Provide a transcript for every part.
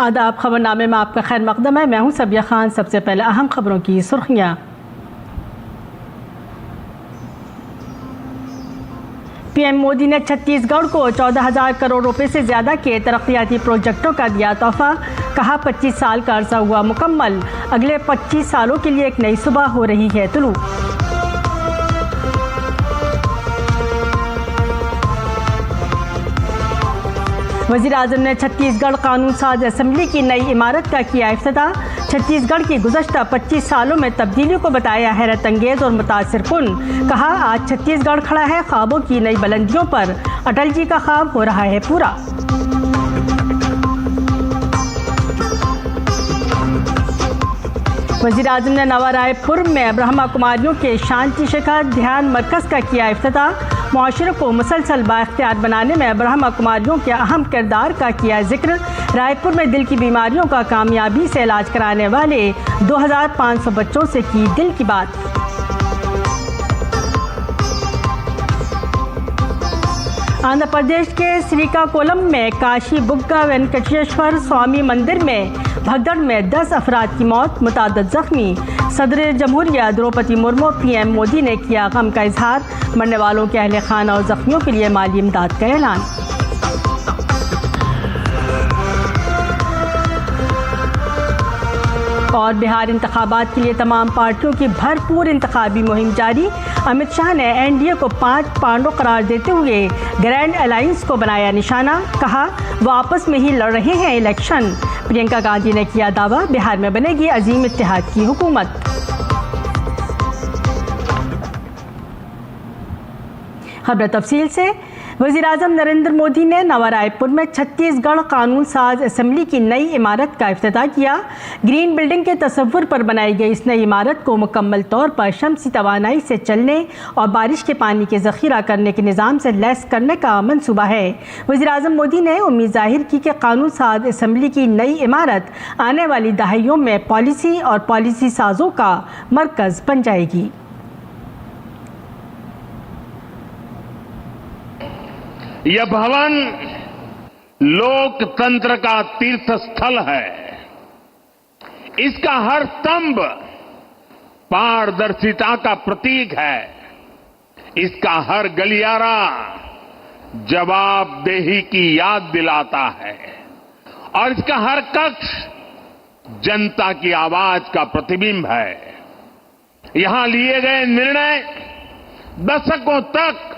आदाब, खबरनामे में आपका खैर मकदम है। मैं हूं सबिया खान। सबसे पहले अहम खबरों की सुर्खियां। पीएम मोदी ने छत्तीसगढ़ को 14,000 करोड़ रुपए से ज़्यादा के तरक्याती प्रोजेक्टों का दिया तोहफा। कहा 25 साल का अर्सा हुआ मुकम्मल, अगले 25 सालों के लिए एक नई सुबह हो रही है तुलू। वज़ीर-ए-आज़म ने छत्तीसगढ़ कानून साज असेंबली की नई इमारत का किया इफ्तिताह। छत्तीसगढ़ की गुज़श्ता 25 सालों में तब्दीलियों को बताया हैरत अंगेज और मुतासिर कुन। कहा आज छत्तीसगढ़ खड़ा है ख्वाबों की नई बुलंदियों पर, अटल जी का ख्वाब हो रहा है पूरा। वज़ीर-ए-आज़म ने नवा रायपुर में ब्रह्मा कुमारियों के शांति शिखर ध्यान मरकज़ का किया इफ्तिताह। मुआशरे को मुसलसल बाइख्तियार बनाने में ब्रह्मा कुमारियों के अहम किरदार का किया जिक्र। रायपुर में दिल की बीमारियों का कामयाबी से इलाज कराने वाले 2500 बच्चों से की दिल की बात। आंध्र प्रदेश के श्रीकाकुलम में काशी बुग्गा वेंकटेश्वर स्वामी मंदिर में भगदड़ में 10 अफराद की मौत, मुताद्दद जख्मी। सदर जमहूरिया द्रौपदी मुर्मू पीएम मोदी ने किया गम का इजहार। मरने वालों के अहले खाना और जख्मियों के लिए माली इमदाद का ऐलान। और बिहार इंतखाबात के लिए तमाम पार्टियों की भरपूर इंतखाबी मुहिम जारी। अमित शाह ने एनडीए को 5 पांडव करार देते हुए ग्रैंड अलायंस को बनाया निशाना। कहा वो आपस में ही लड़ रहे हैं इलेक्शन। प्रियंका गांधी ने किया दावा, बिहार में बनेगी अजीम इत्तेहाद की हुकूमत। खबर तफसील से। वज़ीर-ए-आज़म नरेंद्र मोदी ने नवा रायपुर में छत्तीसगढ़ कानून साज असेंबली की नई इमारत का इफ्तिताह किया। ग्रीन बिल्डिंग के तस्वुर पर बनाई गई इस नई इमारत को मुकम्मल तौर पर शमसी तवानाई से चलने और बारिश के पानी के ज़ख़ीरा करने के निज़ाम से लैस करने का मंसूबा है। वज़ीर-ए-आज़म मोदी ने उम्मीद ज़ाहिर की कि कानून साज असेंबली की नई इमारत आने वाली दहाइयों में पॉलिसी और पॉलिसी साजों का मरकज़ बन जाएगी। यह भवन लोकतंत्र का तीर्थ स्थल है। इसका हर स्तंभ पारदर्शिता का प्रतीक है। इसका हर गलियारा जवाबदेही की याद दिलाता है और इसका हर कक्ष जनता की आवाज का प्रतिबिंब है। यहां लिए गए निर्णय दशकों तक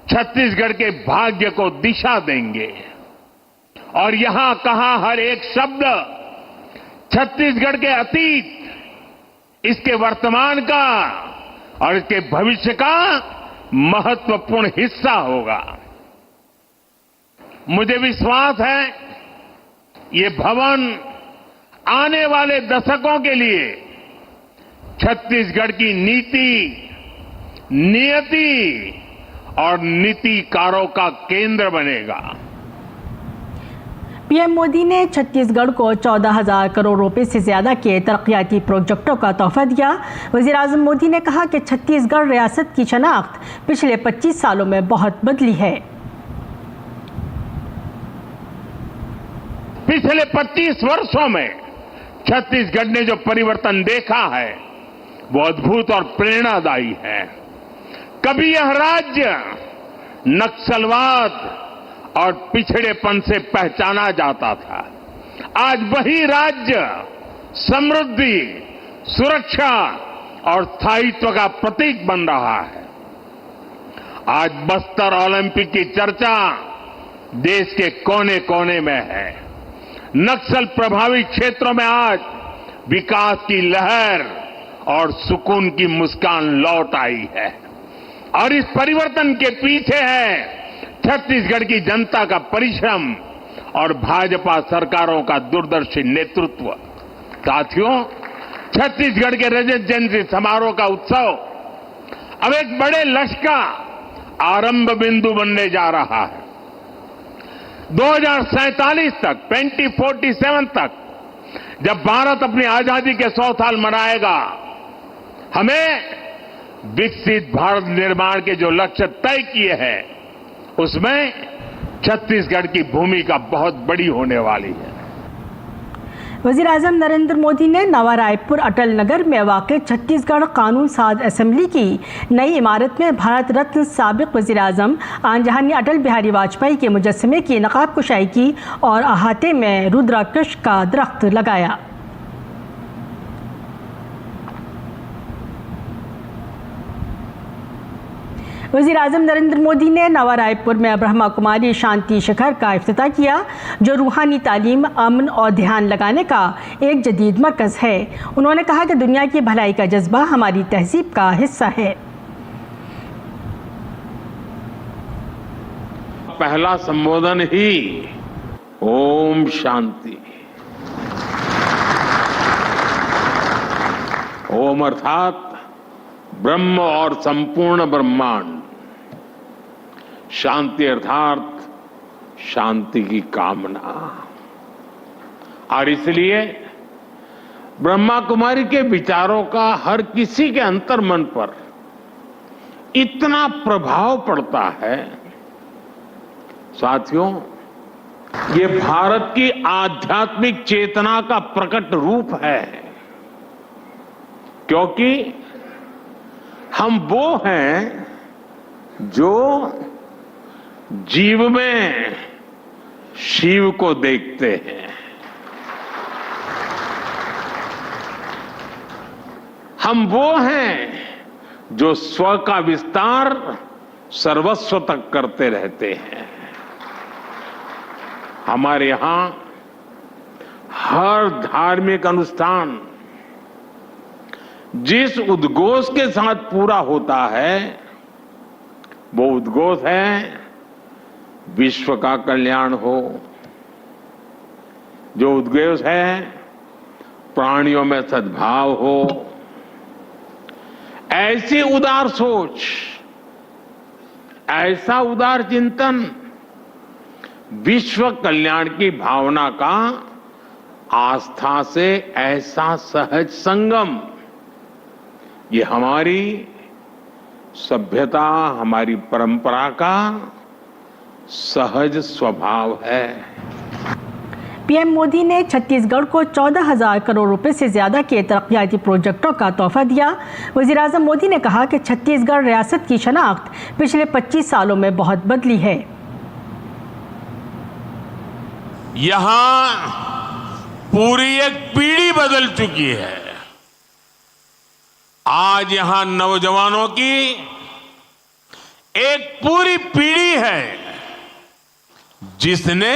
छत्तीसगढ़ के भाग्य को दिशा देंगे और यहां कहा हर एक शब्द छत्तीसगढ़ के अतीत, इसके वर्तमान का और इसके भविष्य का महत्वपूर्ण हिस्सा होगा। मुझे विश्वास है ये भवन आने वाले दशकों के लिए छत्तीसगढ़ की नीति, नियति और नीतिकारों का केंद्र बनेगा। पीएम मोदी ने छत्तीसगढ़ को 14,000 करोड़ रुपए से ज्यादा के तरक्याती प्रोजेक्टों का तोहफा दिया। वज़ीर-ए-आज़म मोदी ने कहा कि छत्तीसगढ़ रियासत की शनाख्त पिछले 25 सालों में बहुत बदली है। पिछले 25 वर्षों में छत्तीसगढ़ ने जो परिवर्तन देखा है वो अद्भुत और प्रेरणादायी है। कभी यह राज्य नक्सलवाद और पिछड़ेपन से पहचाना जाता था। आज वही राज्य समृद्धि, सुरक्षा और स्थायित्व का प्रतीक बन रहा है। आज बस्तर ओलंपिक की चर्चा देश के कोने कोने में है। नक्सल प्रभावित क्षेत्रों में आज विकास की लहर और सुकून की मुस्कान लौट आई है और इस परिवर्तन के पीछे है छत्तीसगढ़ की जनता का परिश्रम और भाजपा सरकारों का दूरदर्शी नेतृत्व। साथियों, छत्तीसगढ़ के रजत जयंती समारोह का उत्सव अब एक बड़े लक्ष्य का आरंभ बिंदु बनने जा रहा है। 2047 तक, 2047 तक जब भारत अपनी आजादी के 100 साल मनाएगा, हमें विकसित भारत निर्माण के जो लक्ष्य तय किए हैं उसमें छत्तीसगढ़ की भूमिका बहुत बड़ी होने वाली है। वज़ीर आज़म नरेंद्र मोदी ने नवा रायपुर अटल नगर में वाक़ छत्तीसगढ़ कानून साज असेंबली की नई इमारत में भारत रत्न साबिक वज़ीर आज़म आन जहानी अटल बिहारी वाजपेयी के मुजस्समे की नकाब कुशाई की और अहाते में रुद्राक्ष का दरख्त लगाया। वज़ीर आज़म नरेंद्र मोदी ने नवा रायपुर में ब्रह्मा कुमारी शांति शिखर का इफ्तिताह किया, जो रूहानी तालीम, अमन और ध्यान लगाने का एक जदीद मरकज़ है। उन्होंने कहा कि दुनिया की भलाई का जज्बा हमारी तहजीब का हिस्सा है। पहला संबोधन ही ओम शांति। ओम अर्थात ब्रह्म और संपूर्ण ब्रह्मांड, शांति अर्थात शांति की कामना। और इसलिए ब्रह्मा कुमारी के विचारों का हर किसी के अंतर्मन पर इतना प्रभाव पड़ता है। साथियों, ये भारत की आध्यात्मिक चेतना का प्रकट रूप है, क्योंकि हम वो हैं जो जीव में शिव को देखते हैं। हम वो हैं जो स्व का विस्तार सर्वस्व तक करते रहते हैं। हमारे यहां हर धार्मिक अनुष्ठान जिस उद्घोष के साथ पूरा होता है, वो उद्घोष है विश्व का कल्याण हो, जो उद्घोष है प्राणियों में सद्भाव हो। ऐसी उदार सोच, ऐसा उदार चिंतन, विश्व कल्याण की भावना का आस्था से ऐसा सहज संगम, ये हमारी सभ्यता, हमारी परंपरा का सहज स्वभाव है। पीएम मोदी ने छत्तीसगढ़ को 14,000 करोड़ रुपए से ज्यादा के तरक्याती प्रोजेक्टों का तोहफा दिया। वज़ीर आज़म मोदी ने कहा कि छत्तीसगढ़ रियासत की शनाख्त पिछले 25 सालों में बहुत बदली है। यहां पूरी एक पीढ़ी बदल चुकी है। आज यहां नौजवानों की एक पूरी पीढ़ी है जिसने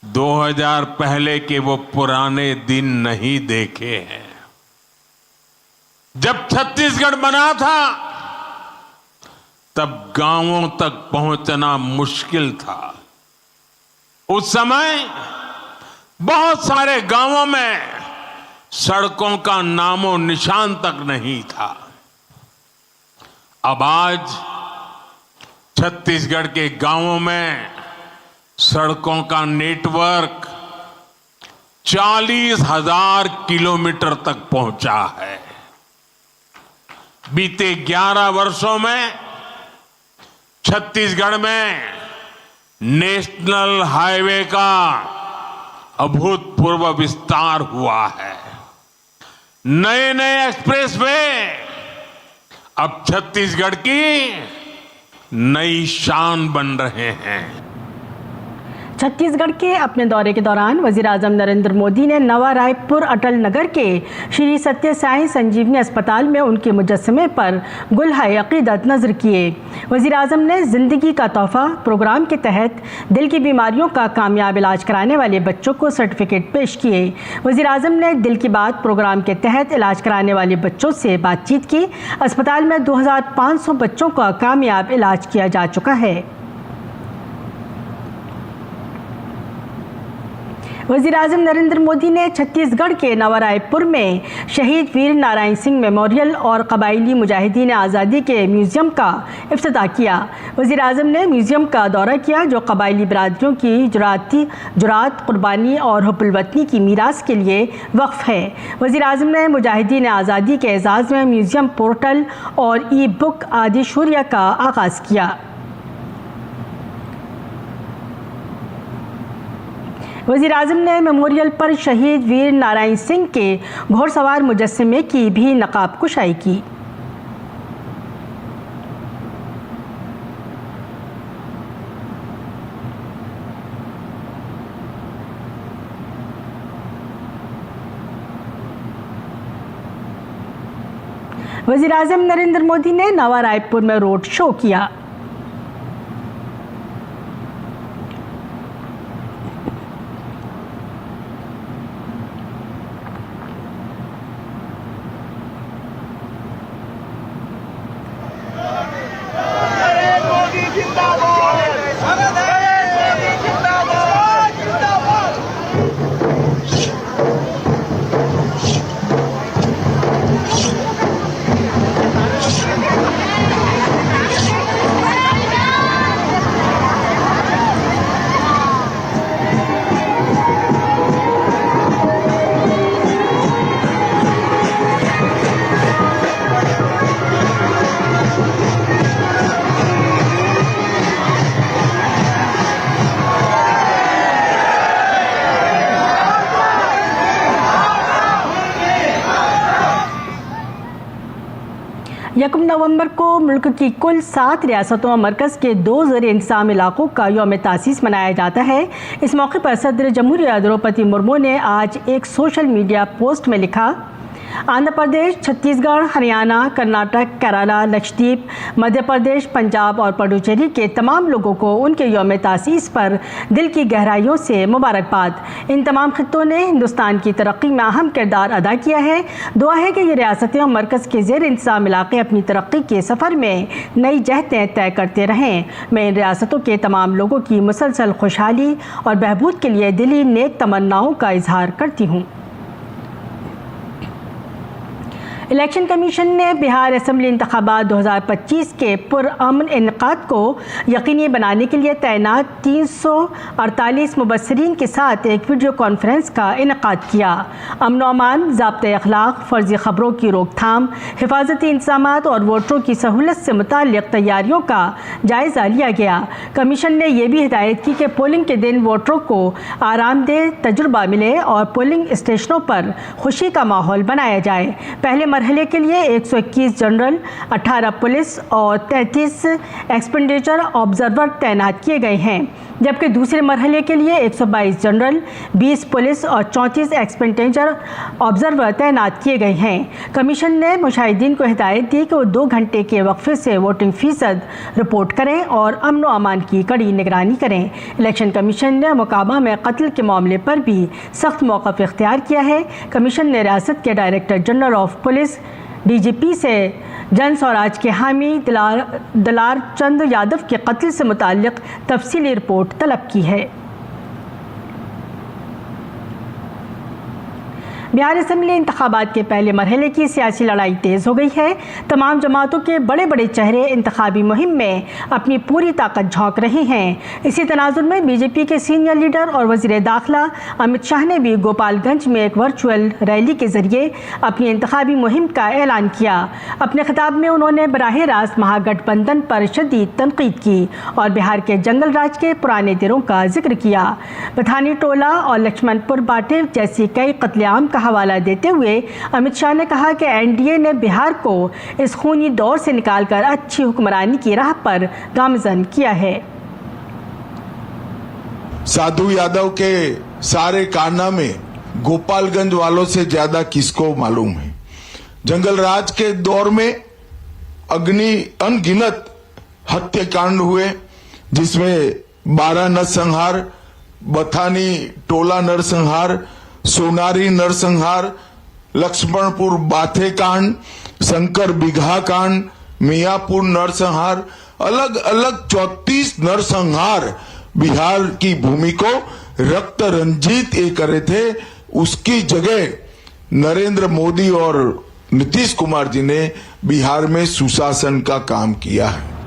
2000 पहले के वो पुराने दिन नहीं देखे हैं। जब छत्तीसगढ़ बना था तब गांवों तक पहुंचना मुश्किल था। उस समय बहुत सारे गांवों में सड़कों का नामो निशान तक नहीं था। अब आज छत्तीसगढ़ के गांवों में सड़कों का नेटवर्क 40,000 किलोमीटर तक पहुंचा है। बीते 11 वर्षों में छत्तीसगढ़ में नेशनल हाईवे का अभूतपूर्व विस्तार हुआ है। नए नए एक्सप्रेसवे अब छत्तीसगढ़ की नई शान बन रहे हैं। छत्तीसगढ़ के अपने दौरे के दौरान वज़ीर आज़म नरेंद्र मोदी ने नवा रायपुर अटल नगर के श्री सत्य साई संजीवनी अस्पताल में उनके मुजस्समे पर गुलहाए अकीदत नज़र किए। वज़ीर आज़म ने ज़िंदगी का तोहफा प्रोग्राम के तहत दिल की बीमारियों का कामयाब इलाज कराने वाले बच्चों को सर्टिफिकेट पेश किए। वज़ीर आज़म ने दिल की बात प्रोग्राम के तहत इलाज कराने वाले बच्चों से बातचीत की। अस्पताल में 2500 बच्चों का कामयाब इलाज किया जा चुका है। वज़ीर आज़म नरेंद्र मोदी ने छत्तीसगढ़ के नवा रायपुर में शहीद वीर नारायण सिंह मेमोरियल और कबायली मुजाहिदीन आज़ादी के म्यूज़ियम का इफ्तिताह किया। वज़ीर आज़म ने म्यूज़ियम का दौरा किया, जो कबायली बरादरियों की जुरात, कुर्बानी और हुब्बुल वतनी की मीरास के लिए वक्फ है। वज़ीर आज़म ने मुजाहिदीन आज़ादी के एजाज़ में म्यूज़ियम पोर्टल और ई बुक आदि शुरिया का आगाज़ किया। वज़ीर आज़म ने मेमोरियल पर शहीद वीर नारायण सिंह के घोड़सवार मुजस्समे की भी नकाब कुशाई की। वज़ीर आज़म नरेंद्र मोदी ने नवा रायपुर में रोड शो किया। यकम नवंबर को मुल्क की कुल 7 रियासतों और मरकज़ के 2 ज़ेर इंतज़ाम इलाकों का यौम तासीस मनाया जाता है। इस मौके पर सदर जमहूरिया द्रौपदी मुर्मू ने आज एक सोशल मीडिया पोस्ट में लिखा, आंध्र प्रदेश, छत्तीसगढ़, हरियाणा, कर्नाटक, केरला, लक्षद्वीप, मध्य प्रदेश, पंजाब और पुडुचेरी के तमाम लोगों को उनके यौम तासीस पर दिल की गहराइयों से मुबारकबाद। इन तमाम खित्तों ने हिंदुस्तान की तरक्की में अहम किरदार अदा किया है। दुआ है कि ये रियासतें और मरकज़ के ज़ेर इंतज़ाम इलाके अपनी तरक्की के सफ़र में नई जहतें तय करते रहें। मैं इन रियासतों के तमाम लोगों की मुसलसल खुशहाली और बहबूद के लिए दिली नेक तमन्नाओं का इजहार करती हूँ। इलेक्शन कमीशन ने बिहार असेंबली इंतखाबात 2025 के पुरअमन इनेकाद को यकीनी बनाने के लिए तैनात 348 मुबस्सिरीन के साथ एक वीडियो कॉन्फ्रेंस का इनेकाद किया। अमन व अमान, ज़ाब्ते अखलाक, फ़र्ज़ी ख़बरों की रोकथाम, हिफाजती इंतज़ामात और वोटरों की सहूलत से मुताल्लिक़ तैयारियों का जायज़ा लिया गया। कमीशन ने यह भी हिदायत की कि पोलिंग के दिन वोटरों को आरामदेह तजुर्बा मिले और पोलिंग स्टेशनों पर खुशी का माहौल बनाया जाए। पहले मरहले के लिए 121 जनरल, 18 पुलिस और 33 एक्सपेंडिचर ऑब्जर्वर तैनात किए गए हैं, जबकि दूसरे मरहले के लिए 122 जनरल, 20 पुलिस और 34 एक्सपेंडिचर ऑब्जर्वर तैनात किए गए हैं। कमीशन ने मुशाहिदीन को हिदायत दी कि वो 2 घंटे के वक्फे से वोटिंग फ़ीसद रिपोर्ट करें और अमन व अमान की कड़ी निगरानी करें। इलेक्शन कमीशन ने मुकाबा में कत्ल के मामले पर भी सख्त मौक़िफ़ इख्तियार किया है। कमीशन ने रियासत के director general of police DGP से जन स्वराज के हामी दलार चंद यादव के कत्ल से मुताल्लिक़ तफसीली रिपोर्ट तलब की है। बिहार असेंबली इंतखाबात के पहले मरहले की सियासी लड़ाई तेज़ हो गई है। तमाम जमातों के बड़े बड़े चेहरे इंतखाबी मुहिम में अपनी पूरी ताकत झोंक रहे हैं। इसी तनाजुर में BJP के सीनियर लीडर और वज़ीर दाखिला अमित शाह ने भी गोपालगंज में एक वर्चुअल रैली के ज़रिए अपनी इंतखाबी मुहिम का ऐलान किया। अपने खिताब में उन्होंने बराह रास्त महागठबंधन पर शदीद तनकीद की और बिहार के जंगल राज के पुराने दिनों का जिक्र किया। पठानी टोला और लक्ष्मणपुर बाटे जैसी कई कत्लेआम का हवाला देते हुए अमित शाह ने कहा कि NDA ने बिहार को इस खूनी दौर से निकालकर अच्छी हुक्मरानी की राह पर गामजन किया है। साधु यादव के सारे कारनामे गोपालगंज वालों से ज्यादा किसको मालूम है। जंगल राज के दौर में अनगिनत हत्याकांड हुए, जिसमें 12 नरसंहार, बथानी टोला नरसंहार, सोनारी नरसंहार, लक्ष्मणपुर बाथे कांड, शंकर बिघा कांड, मियापुर नरसंहार, अलग अलग 34 नरसंहार बिहार की भूमि को रक्त रंजित ये करे थे। उसकी जगह नरेंद्र मोदी और नीतीश कुमार जी ने बिहार में सुशासन का काम किया है।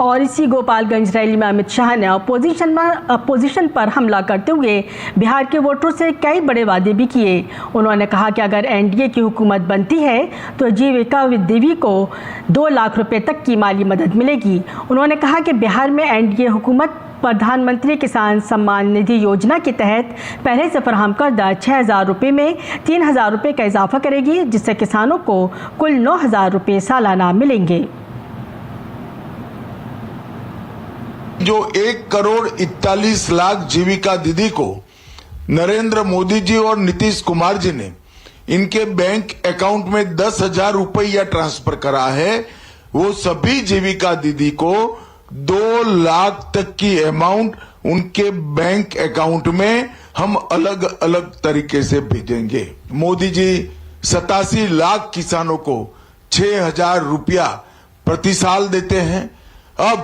और इसी गोपालगंज रैली में अमित शाह ने अपोजिशन पर हमला करते हुए बिहार के वोटरों से कई बड़े वादे भी किए। उन्होंने कहा कि अगर NDA की हुकूमत बनती है तो जीविका देवी को 2 लाख रुपए तक की माली मदद मिलेगी। उन्होंने कहा कि बिहार में NDA हुकूमत प्रधानमंत्री किसान सम्मान निधि योजना के तहत पहले से फराहम करदा 6,000 रुपये में 3,000 रुपये का इजाफा करेगी, जिससे किसानों को कुल 9,000 रुपये सालाना मिलेंगे। जो 1,41,00,000 जीविका दीदी को नरेंद्र मोदी जी और नीतीश कुमार जी ने इनके बैंक अकाउंट में 10,000 रुपया ट्रांसफर करा है, वो सभी जीविका दीदी को 2 लाख तक की अमाउंट उनके बैंक अकाउंट में हम अलग अलग तरीके से भेजेंगे। मोदी जी 87 लाख किसानों को 6,000 रुपया प्रति साल देते हैं। अब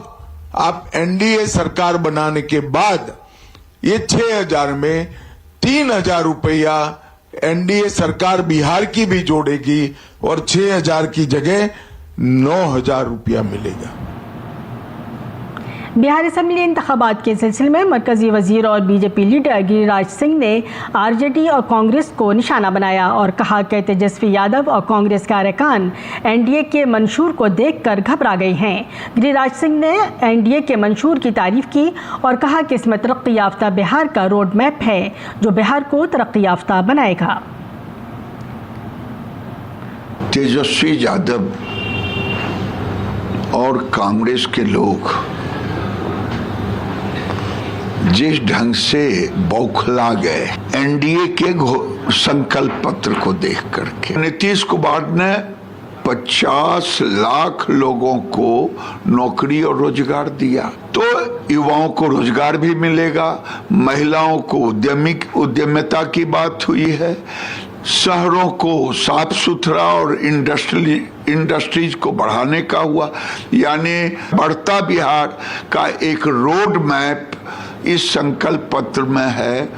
आप एनडीए सरकार बनाने के बाद ये 6,000 में 3,000 रुपया एनडीए सरकार बिहार की भी जोड़ेगी और 6,000 की जगह 9,000 रुपया मिलेगा। बिहार असेंबली इंतखाबात के सिलसिले में मरकजी वजीर और बीजेपी लीडर गिरिराज सिंह ने आरजेडी और कांग्रेस को निशाना बनाया और कहा कि तेजस्वी यादव और कांग्रेस के अरकान एनडीए के मंशूर को देखकर घबरा गए हैं। गिरिराज सिंह ने एनडीए के मंशूर की तारीफ की और कहा कि इसमें तरक्की याफ्ता बिहार का रोड मैप है जो बिहार को तरक्की याफ्ता बनाएगा। तेजस्वी यादव और कांग्रेस के लोग जिस ढंग से बौखला गए एनडीए के संकल्प पत्र को देख करके, नीतीश कुमार ने 50 लाख लोगों को नौकरी और रोजगार दिया, तो युवाओं को रोजगार भी मिलेगा, महिलाओं को उद्यमिता की बात हुई है, शहरों को साफ सुथरा और इंडस्ट्रीज को बढ़ाने का हुआ, यानी बढ़ता बिहार का एक रोड मैप इस संकल्प पत्र में है।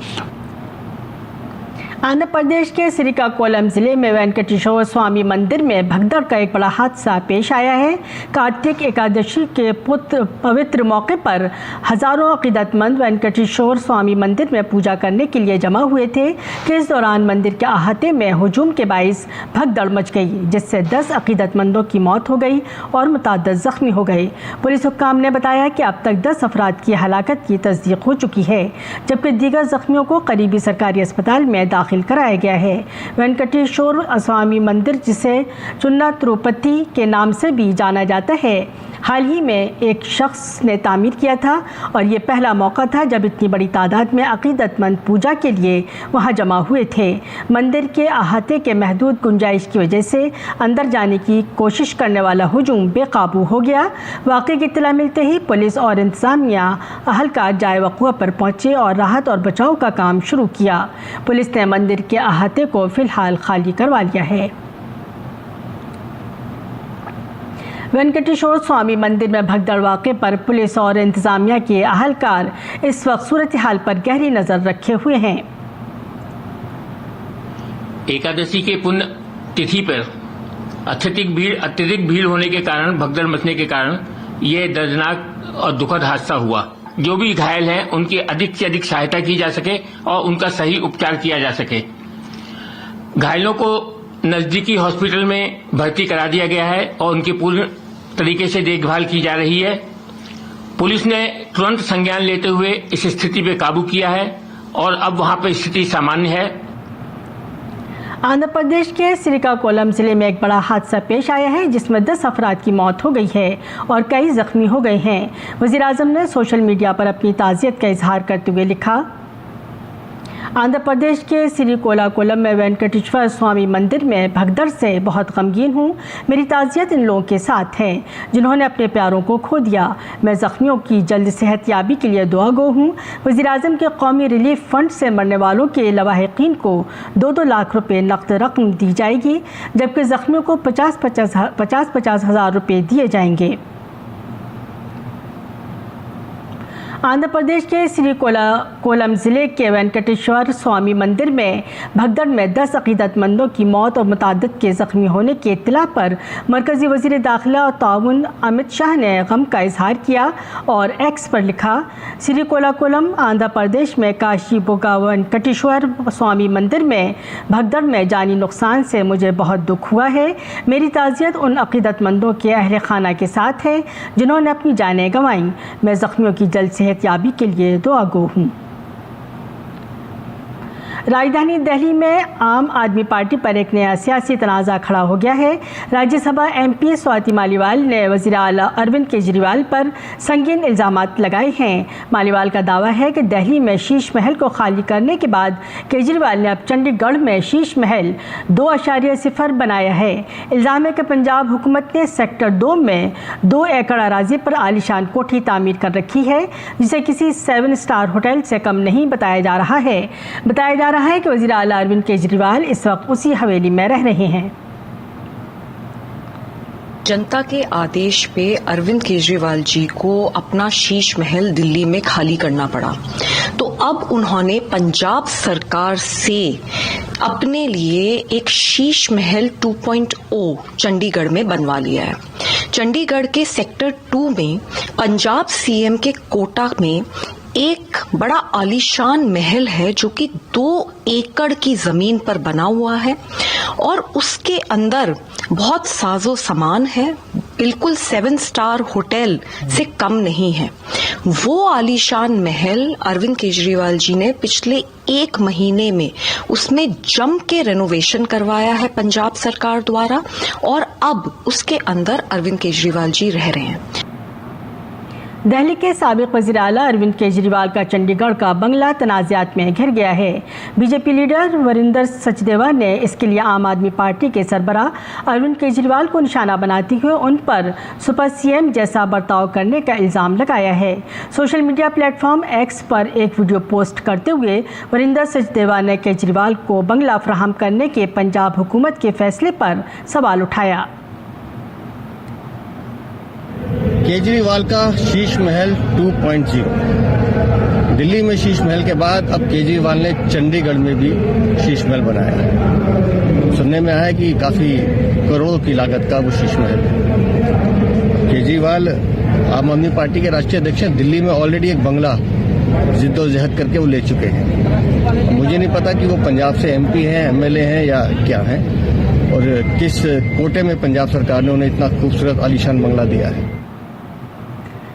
आंध्र प्रदेश के श्रीकाकुलम जिले में वेंकटेश्वर स्वामी मंदिर में भगदड़ का एक बड़ा हादसा पेश आया है। कार्तिक एकादशी के पवित्र मौके पर हजारों अकीदतमंद वेंकटेश्वर स्वामी मंदिर में पूजा करने के लिए जमा हुए थे कि इस दौरान मंदिर के अहाते में हुजूम के बाइस भगदड़ मच गई, जिससे 10 अकीदतमंदों की मौत हो गई और मुतअद्दिद जख्मी हो गए। पुलिस हुक्काम ने बताया कि अब तक 10 अफराद की हलाकत की तस्दीक हो चुकी है, जबकि दीगर जख्मियों को करीबी सरकारी अस्पताल में दाखिल कराया गया है। वेंकटेश्वर स्वामी मंदिर, जिसे चुन्ना तिरुपति के नाम से भी जाना जाता है, हाल ही में एक शख्स ने तामीर किया था और ये पहला मौका था जब इतनी बड़ी तादाद में अकीदतमंद पूजा के लिए वहां जमा हुए थे। मंदिर के अहाते के महदूद गुंजाइश की वजह से अंदर जाने की कोशिश करने वाला हुजूम बेकाबू हो गया। वाक़े की इत्तला मिलते ही पुलिस और इंतजामिया अहलकार जाए वक़ुआ पर पहुंचे और राहत और बचाव का काम शुरू किया। पुलिस ने मंदिर के अहाते को फिलहाल खाली करवा लिया है। वेंकटेश्वर स्वामी मंदिर में भगदड़ वाक़े पर पुलिस और इंतजामिया के अहलकार इस वक्त सूरत हाल पर गहरी नज़र रखे हुए हैं। एकादशी के पुण्य तिथि पर अत्यधिक भीड़ होने के कारण, भगदड़ मचने के कारण ये दर्दनाक और दुखद हादसा हुआ। जो भी घायल हैं उनकी अधिक से अधिक सहायता की जा सके और उनका सही उपचार किया जा सके। घायलों को नजदीकी हॉस्पिटल में भर्ती करा दिया गया है और उनकी पूर्ण तरीके से देखभाल की जा रही है। पुलिस ने तुरंत संज्ञान लेते हुए इस स्थिति पे काबू किया है और अब वहां पर स्थिति सामान्य है। आंध्र प्रदेश के श्रीकाकुलम जिले में एक बड़ा हादसा पेश आया है, जिसमें 10 अफराद की मौत हो गई है और कई जख्मी हो गए हैं। वज़ीर आज़म ने सोशल मीडिया पर अपनी ताज़ियत का इजहार करते हुए लिखा, आंध्र प्रदेश के श्रीकाकुलम में वेंकटेश्वर स्वामी मंदिर में भगदड़ से बहुत गमगीन हूँ। मेरी ताज़ियत इन लोगों के साथ है जिन्होंने अपने प्यारों को खो दिया। मैं ज़ख्मियों की जल्द सेहतयाबी के लिए दुआ गो हूँ। वज़ीर आज़म के कौमी रिलीफ फंड से मरने वालों के लवाहिकीन को 2-2 लाख रुपये नकद रकम दी जाएगी, जबकि ज़ख्मियों को 50-50 हज़ार रुपये दिए जाएंगे। आंध्र प्रदेश के श्रीकाकुलम जिले के वेंकटेश्वर स्वामी मंदिर में भगदड़ में 10 अकीदतमंदों की मौत और मुतअद्दिद के ज़ख्मी होने की इत्तला पर मरकज़ी वज़ीर दाखिला और ताउन अमित शाह ने गम का इजहार किया और एक्स पर लिखा, श्रीकाकुलम आंध्र प्रदेश में काशी बुगा वेंकटेश्वर स्वामी मंदिर में भगदड़ में जानी नुकसान से मुझे बहुत दुख हुआ है। मेरी ताज़ियत उन अकीदतमंदों के अहल खाना के साथ है जिन्होंने अपनी जानें गंवाईं। मैं ज़ख्मियों की जल्द से सेहतयाबी के लिए दुआगो हूँ। राजधानी दिल्ली में आम आदमी पार्टी पर एक नया सियासी तनाज़ा खड़ा हो गया है। राज्यसभा एमपी स्वाति मालीवाल ने वज़ीर आला अरविंद केजरीवाल पर संगीन इल्ज़ामात लगाए हैं। मालीवाल का दावा है कि दिल्ली में शीश महल को खाली करने के बाद केजरीवाल ने अब चंडीगढ़ में शीश महल 2.0 बनाया है। इल्ज़ाम है कि पंजाब हुकूमत ने सेक्टर 2 में 2 एकड़ अराजी पर आलीशान कोठी तामीर कर रखी है, जिसे किसी 7 स्टार होटल से कम नहीं बताया जा रहा है। बताया जा रहा है कि वज़ीर आला अरविंद केजरीवाल इस वक्त उसी हवेली में रह रहे हैं। जनता के आदेश पे अरविंद केजरीवाल जी को अपना शीश महल दिल्ली में खाली करना पड़ा, तो अब उन्होंने पंजाब सरकार से अपने लिए एक शीश महल 2.0 चंडीगढ़ में बनवा लिया है। चंडीगढ़ के सेक्टर 2 में पंजाब सीएम के कोटा में एक बड़ा आलीशान महल है जो कि 2 एकड़ की जमीन पर बना हुआ है और उसके अंदर बहुत साजो सामान है, बिल्कुल 7 स्टार होटल से कम नहीं है। वो आलीशान महल अरविंद केजरीवाल जी ने पिछले 1 महीने में उसमें जम के रेनोवेशन करवाया है पंजाब सरकार द्वारा, और अब उसके अंदर अरविंद केजरीवाल जी रह रहे हैं। दिल्ली के साबिक वज़ीर आला अरविंद केजरीवाल का चंडीगढ़ का बंगला तनाज़ात में घिर गया है। बीजेपी लीडर वरिंदर सचदेवा ने इसके लिए आम आदमी पार्टी के सरबराह अरविंद केजरीवाल को निशाना बनाते हुए उन पर सुपर सीएम जैसा बर्ताव करने का इल्ज़ाम लगाया है। सोशल मीडिया प्लेटफॉर्म एक्स पर एक वीडियो पोस्ट करते हुए वरिंदर सचदेवा ने केजरीवाल को बंगला फराहम करने के पंजाब हुकूमत के फैसले पर सवाल उठाया। केजरीवाल का शीश महल 2.0, दिल्ली में शीश महल के बाद अब केजरीवाल ने चंडीगढ़ में भी शीश महल बनाया है। सुनने में आया कि काफी करोड़ों की लागत का वो शीश महल है। केजरीवाल आम आदमी पार्टी के राष्ट्रीय अध्यक्ष हैं। दिल्ली में ऑलरेडी एक बंगला जिद्दोजहद करके वो ले चुके हैं। मुझे नहीं पता कि वो पंजाब से एमपी हैं, एमएलए हैं या क्या हैं, और किस कोटे में पंजाब सरकार ने उन्हें इतना खूबसूरत आलीशान बंगला दिया है।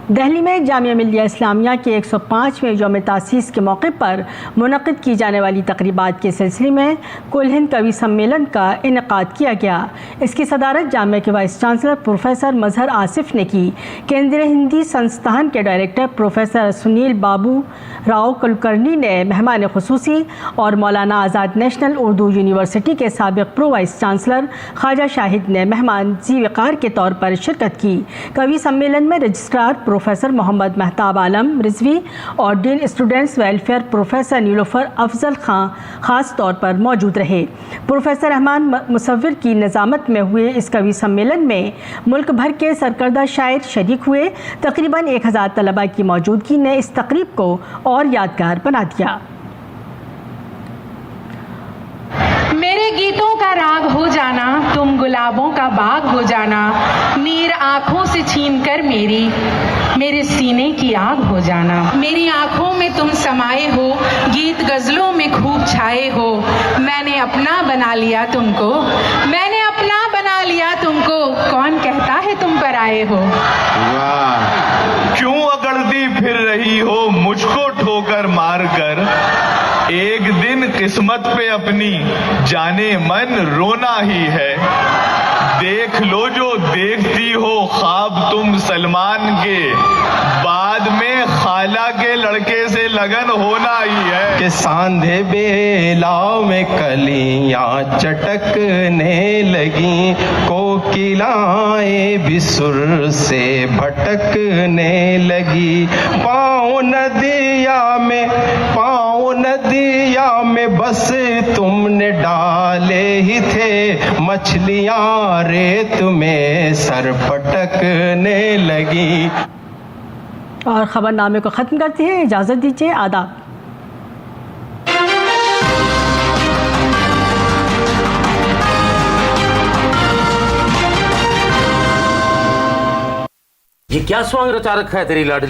दिल्ली में जामिया मिल्लिया इस्लामिया के 105वें यौम तासीस के मौके पर मुनक़िद की जाने वाली तक़रीबात के सिलसिले में कुल हिंद कवि सम्मेलन का इनेकाद किया गया। इसकी सदारत जामिया के वाइस चांसलर प्रोफेसर मजहर आसिफ ने की। केंद्रीय हिंदी संस्थान के डायरेक्टर प्रोफेसर सुनील बाबू राव कुलकर्णी ने मेहमान खुसूसी और मौलाना आज़ाद नेशनल उर्दू यूनिवर्सिटी के साबिक़ pro vice chancellor Khwaja Shahid ने मेहमान ज़ी-वक़ार के तौर पर शिरकत की। कवि सम्मेलन में रजिस्ट्रार प्रोफेसर मोहम्मद महताब आलम रिजवी और dean students welfare professor Nilofar Afzal Khan खास तौर पर मौजूद रहे। प्रोफेसर रहमान मुसव्विर की निज़ामत में हुए इस कवि सम्मेलन में मुल्क भर के सरकर्दा शायर शरीक हुए। तकरीबन 1000 तलबा की मौजूदगी ने इस तकरीब को और यादगार बना दिया। मेरे गीतों का राग हो जाना, तुम गुलाबों का बाग हो जाना, नीर आंखों से छीन कर मेरे सीने की आग हो जाना। मेरी आंखों में तुम समाये हो, गीत गजलों में खूब छाए हो। मैंने अपना बना लिया तुमको, मैंने अपना बना लिया तुमको, कौन कहता है तुम पर आए हो। वाह, क्यों अकड़ती फिर रही हो मुझको ठोकर मार कर, एक दिन किस्मत पे अपनी जाने मन रोना ही है। देख लो जो देखती हो ख्वाब तुम सलमान के, बाद में खाला के लड़के से लगन होना ही है। कि सांधे बेलाव में कलियां चटकने लगी, कोकिलाएं भी सुर से भटकने लगी। पाँव नदिया में बस तुमने डाले ही थे, मछलियां रेत में सर पटकने लगी। और खबरनामे को ख़त्म करते हैं। इजाज़त दीजिए। आदाब। ये क्या स्वांग रचा रखा है तेरी लाडली